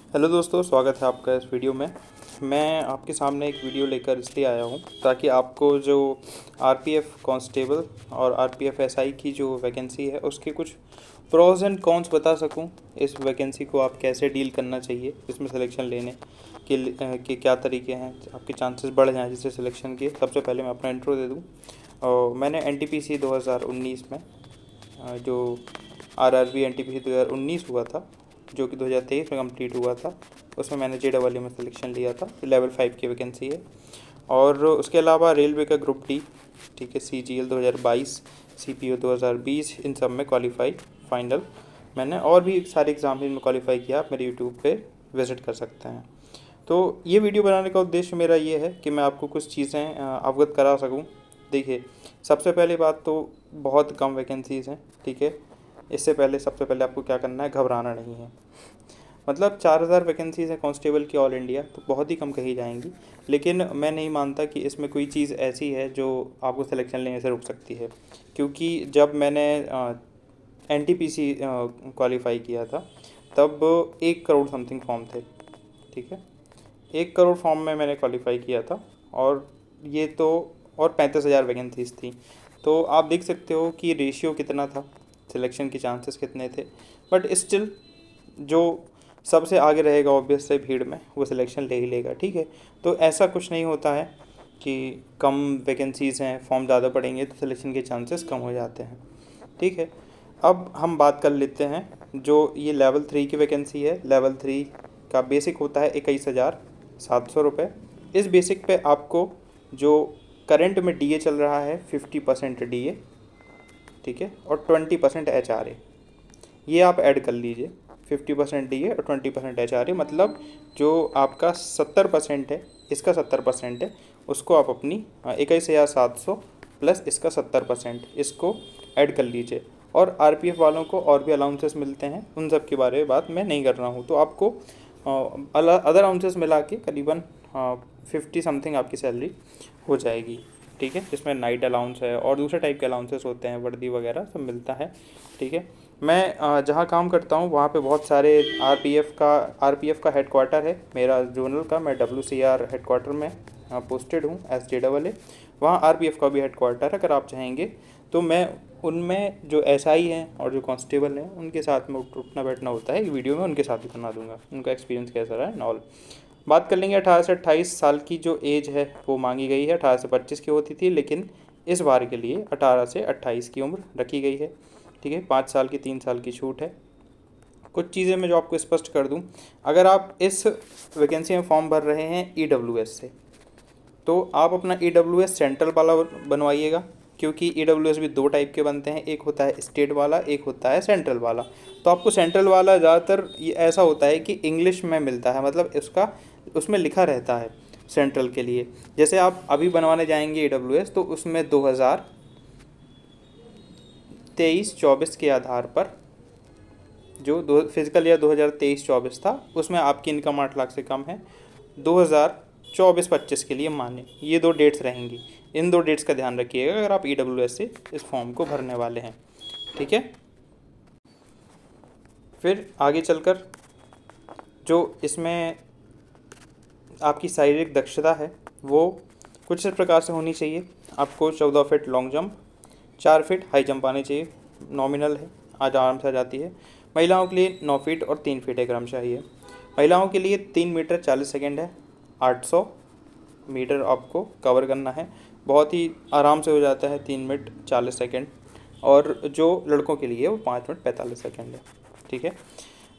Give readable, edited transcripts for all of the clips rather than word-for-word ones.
Hello दोस्तों, स्वागत है आपका इस वीडियो में। मैं आपके सामने एक वीडियो लेकर इसलिए आया हूँ ताकि आपको जो आरपीएफ कांस्टेबल और आरपीएफ एसआई की जो वैकेंसी है उसके कुछ प्रोज एंड कॉन्स बता सकूँ। इस वैकेंसी को आप कैसे डील करना चाहिए, इसमें सिलेक्शन लेने के क्या तरीके हैं, आपके चांसेस बढ़ जाएँ जिससे सिलेक्शन के। सबसे पहले मैं अपना इंट्रो दे दूँ। और मैंने एनटीपीसी 2019 में जो आरआरबी एनटीपीसी 2019 हुआ था, जो कि 2023 में कंप्लीट हुआ था, उसमें मैंने जेडब्ल्यू में सिलेक्शन लिया था। लेवल 5 की वैकेंसी है। और उसके अलावा रेलवे का ग्रुप डी, ठीक है, सीजीएल 2022, सीपीओ 2020, इन सब में क्वालिफाई फाइनल मैंने, और भी सारे एग्ज़ाम में क्वालिफाई किया। आप मेरे यूट्यूब पे विज़िट कर सकते हैं। तो ये वीडियो बनाने का उद्देश्य मेरा ये है कि मैं आपको कुछ चीज़ें अवगत करा सकूं। देखिए, सबसे पहली बात तो बहुत कम वैकेंसीज़ हैं, ठीक है। इससे पहले सबसे पहले आपको क्या करना है, घबराना नहीं है। मतलब 4000 वैकेंसीज़ हैं कांस्टेबल की ऑल इंडिया, तो बहुत ही कम कही जाएंगी। लेकिन मैं नहीं मानता कि इसमें कोई चीज़ ऐसी है जो आपको सिलेक्शन लेने से रोक सकती है। क्योंकि जब मैंने एनटीपीसी क्वालिफाई किया था तब 1 करोड़ समथिंग फॉर्म थे, ठीक है। 1 करोड़ फॉर्म में मैंने क्वालिफाई किया था। और ये तो और 35,000 वैकेंसीज थी। तो आप देख सकते हो कि रेशियो कितना था, सिलेक्शन के चांसेस कितने थे। बट स्टिल जो सबसे आगे रहेगा ऑब्वियस से भीड़ में, वो सिलेक्शन ले ही लेगा, ठीक है। तो ऐसा कुछ नहीं होता है कि कम वैकेंसीज़ हैं, फॉर्म ज़्यादा पड़ेंगे तो सिलेक्शन के चांसेस कम हो जाते हैं, ठीक है। अब हम बात कर लेते हैं, जो ये लेवल 3 की वैकेंसी है। लेवल 3 का बेसिक होता है 21,700 रुपये। इस बेसिक पे आपको जो करंट में डीए चल रहा है 50% डीए, ठीक है, और 20% एचआरए, ये आप ऐड कर लीजिए। 50% डीए और 20% एचआरए, मतलब जो आपका 70% है, इसका 70% है, उसको आप अपनी 21,700 प्लस इसका 70%, इसको ऐड कर लीजिए। और आरपीएफ वालों को और भी अलाउंसेस मिलते हैं, उन सब के बारे में बात मैं नहीं कर रहा हूँ। तो आपको अदर अलाउंसेस मिला के करीबन 50 समथिंग आपकी सैलरी हो जाएगी, ठीक है। जिसमें नाइट अलाउंस है और दूसरे टाइप के अलाउंसेस होते हैं, वर्दी वगैरह सब मिलता है, ठीक है। मैं जहाँ काम करता हूँ वहाँ पे बहुत सारे आरपीएफ का हेडक्वार्टर है मेरा जोनल का। मैं डब्ल्यूसीआर हेडक्वार्टर में पोस्टेड हूँ एस जेडबल ए। वहाँ आरपीएफ का भी हेडक्वार्टर है। अगर आप चाहेंगे तो मैं उनमें जो एसआई हैं और जो कांस्टेबल हैं उनके साथ में उठना बैठना होता है। वीडियो में उनके साथ भी बना दूंगा, उनका एक्सपीरियंस कैसा रहा है नॉल। बात कर लेंगे 18 से 28 साल की जो एज है वो मांगी गई है। 18 से 25 की होती थी, लेकिन इस बार के लिए 18 से 28 की उम्र रखी गई है, ठीक है। 5 साल की 3 साल की छूट है। कुछ चीज़ें मैं जो आपको स्पष्ट कर दूं, अगर आप इस वैकेंसी में फॉर्म भर रहे हैं ईडब्ल्यूएस से, तो आप अपना ईडब्ल्यूएस सेंट्रल वाला बनवाइएगा। क्योंकि ईडब्ल्यूएस भी 2 टाइप के बनते हैं, एक होता है स्टेट वाला, एक होता है सेंट्रल वाला। तो आपको सेंट्रल वाला ज़्यादातर ये ऐसा होता है कि इंग्लिश में मिलता है, मतलब उसमें लिखा रहता है सेंट्रल के लिए। जैसे आप अभी बनवाने जाएंगे ईडब्ल्यूएस, तो उसमें 2023-24 के आधार पर जो दो फिजिकल ईयर 2023-24 था, उसमें आपकी इनकम 8 लाख से कम है। 2024-25 के लिए माने ये 2 डेट्स रहेंगी। इन 2 डेट्स का ध्यान रखिएगा अगर आप ईडब्ल्यूएस से इस फॉर्म को भरने वाले हैं, ठीक है। फिर आगे चलकर जो इसमें आपकी शारीरिक दक्षता है वो कुछ इस प्रकार से होनी चाहिए। आपको 14 feet long jump, 4 feet high jump आने चाहिए। नॉमिनल है, आज आराम से आ जाती है। महिलाओं के लिए 9 फीट और 3 फीट है क्रमशः है। महिलाओं के लिए 3 मीटर 40 सेकेंड है। 800 मीटर आपको कवर करना है, बहुत ही आराम से हो जाता है 3 मिनट 40 सेकेंड। और जो लड़कों के लिए वो 5 मिनट 45 सेकेंड है, ठीक है।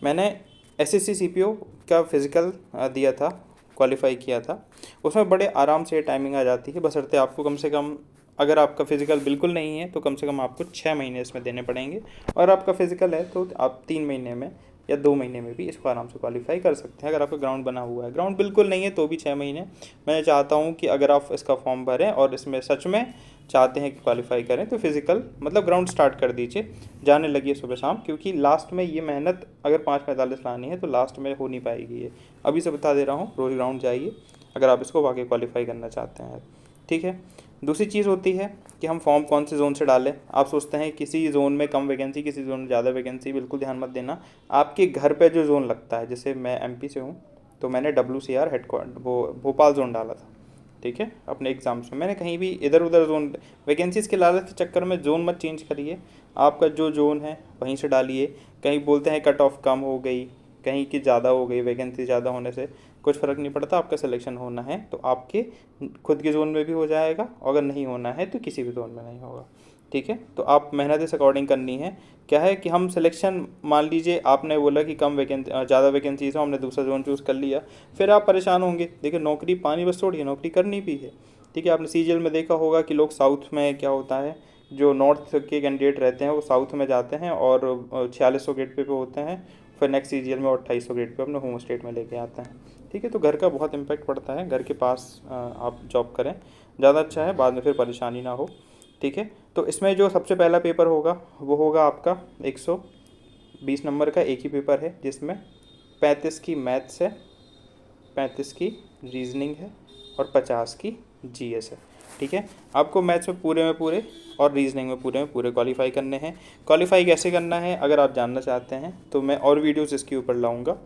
मैंने एसएससी सीपीओ का फिज़िकल दिया था, क्वालिफाई किया था। उसमें बड़े आराम से टाइमिंग आ जाती है, बशर्ते आपको कम से कम, अगर आपका फ़िज़िकल बिल्कुल नहीं है तो कम से कम आपको 6 महीने इसमें देने पड़ेंगे। और आपका फ़िज़िकल है तो आप 3 महीने में या 2 महीने में भी इसको आराम से क्वालिफाई कर सकते हैं। अगर आपका ग्राउंड बना हुआ है, ग्राउंड बिल्कुल नहीं है तो भी 6 महीने। मैं चाहता हूँ कि अगर आप इसका फॉर्म भरें और इसमें सच में चाहते हैं कि क्वालिफाई करें, तो फिज़िकल मतलब ग्राउंड स्टार्ट कर दीजिए, जाने लगिए सुबह शाम। क्योंकि लास्ट में ये मेहनत अगर 5:45 लानी है तो लास्ट में हो नहीं पाएगी ये। अभी से बता दे रहा हूँ, रोज़ ग्राउंड जाइए अगर आप इसको वाकई क्वालिफाई करना चाहते हैं, ठीक है। दूसरी चीज़ होती है कि हम फॉर्म कौन से ज़ोन से डालें। आप सोचते हैं किसी ज़ोन में कम वैकेंसी, किसी ज़ोन में ज़्यादा वैकेंसी, बिल्कुल ध्यान मत देना। आपके घर पे जो ज़ोन लगता है, जैसे मैं एमपी से हूँ तो मैंने WCR हेडक्वार्टर वो भोपाल ज़ोन डाला था, ठीक है, अपने एग्ज़ाम्स में। मैंने कहीं भी इधर उधर ज़ोन, वैकेंसीज़ के लालच के चक्कर में ज़ोन मत चेंज करिए, आपका जो ज़ोन है वहीं से डालिए। कहीं बोलते हैं कट ऑफ कम हो गई, कहीं की ज़्यादा हो गई, वैकेंसी ज़्यादा होने से कुछ फ़र्क नहीं पड़ता। आपका सिलेक्शन होना है तो आपके खुद के ज़ोन में भी हो जाएगा, अगर नहीं होना है तो किसी भी ज़ोन में नहीं होगा, ठीक है। तो आप मेहनत इस अकॉर्डिंग करनी है। क्या है कि हम सिलेक्शन, मान लीजिए आपने बोला कि कम वैकेंसी, ज़्यादा वैकेंसीज हो, हमने दूसरा जोन चूज़ कर लिया, फिर आप परेशान होंगे। देखिए नौकरी पानी बस थोड़ी है, नौकरी करनी भी है, ठीक है। आपने सीजीएल में देखा होगा कि लोग साउथ में, क्या होता है, जो नॉर्थ के कैंडिडेट रहते हैं वो साउथ में जाते हैं और 4600 गेट पे होते हैं, फिर नेक्स्ट सीजीएल में 2800 गेट पे अपने होम स्टेट में लेके आते हैं, ठीक है। तो घर का बहुत इम्पैक्ट पड़ता है, घर के पास आप जॉब करें, ज़्यादा अच्छा है, बाद में फिर परेशानी ना हो, ठीक है। तो इसमें जो सबसे पहला पेपर होगा वो होगा आपका 120 नंबर का एक ही पेपर है, जिसमें 35 की मैथ्स है, 35 की रीजनिंग है और 50 की जीएस है, ठीक है। आपको मैथ्स में पूरे और रीजनिंग में पूरे क्वालिफाई करने हैं। क्वालिफाई कैसे करना है अगर आप जानना चाहते हैं तो मैं और वीडियोस इसके ऊपर लाऊंगा,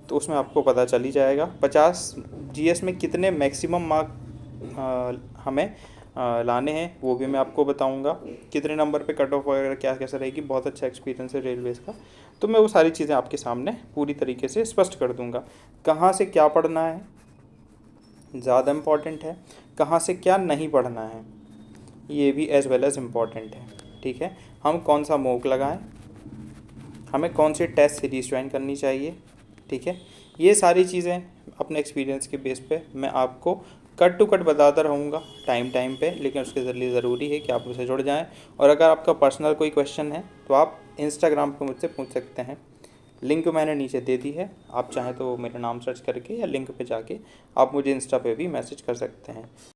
तो उसमें आपको पता चल ही जाएगा। 50 जीएस में कितने मैक्सिमम मार्क हमें लाने हैं वो भी मैं आपको बताऊंगा, कितने नंबर पे कट ऑफ वगैरह क्या कैसा रहेगी। बहुत अच्छा एक्सपीरियंस है रेलवेज़ का, तो मैं वो सारी चीज़ें आपके सामने पूरी तरीके से स्पष्ट कर दूंगा। कहाँ से क्या पढ़ना है ज़्यादा इम्पॉर्टेंट है, कहाँ से क्या नहीं पढ़ना है ये भी एज़ वेल एज़ इम्पॉर्टेंट है, ठीक है। हम कौन सा मॉक लगाएं, हमें कौन सी टेस्ट सीरीज़ ज्वाइन करनी चाहिए, ठीक है। ये सारी चीज़ें अपने एक्सपीरियंस के बेस पे मैं आपको कट टू कट बताता रहूँगा टाइम टाइम पे, लेकिन उसके लिए ज़रूरी है कि आप मुझसे जुड़ जाएं। और अगर आपका पर्सनल कोई क्वेश्चन है तो आप इंस्टाग्राम पे मुझसे पूछ सकते हैं, लिंक मैंने नीचे दे दी है, आप चाहें तो मेरा नाम सर्च करके या लिंक पे जाके आप मुझे इंस्टा पे भी मैसेज कर सकते हैं।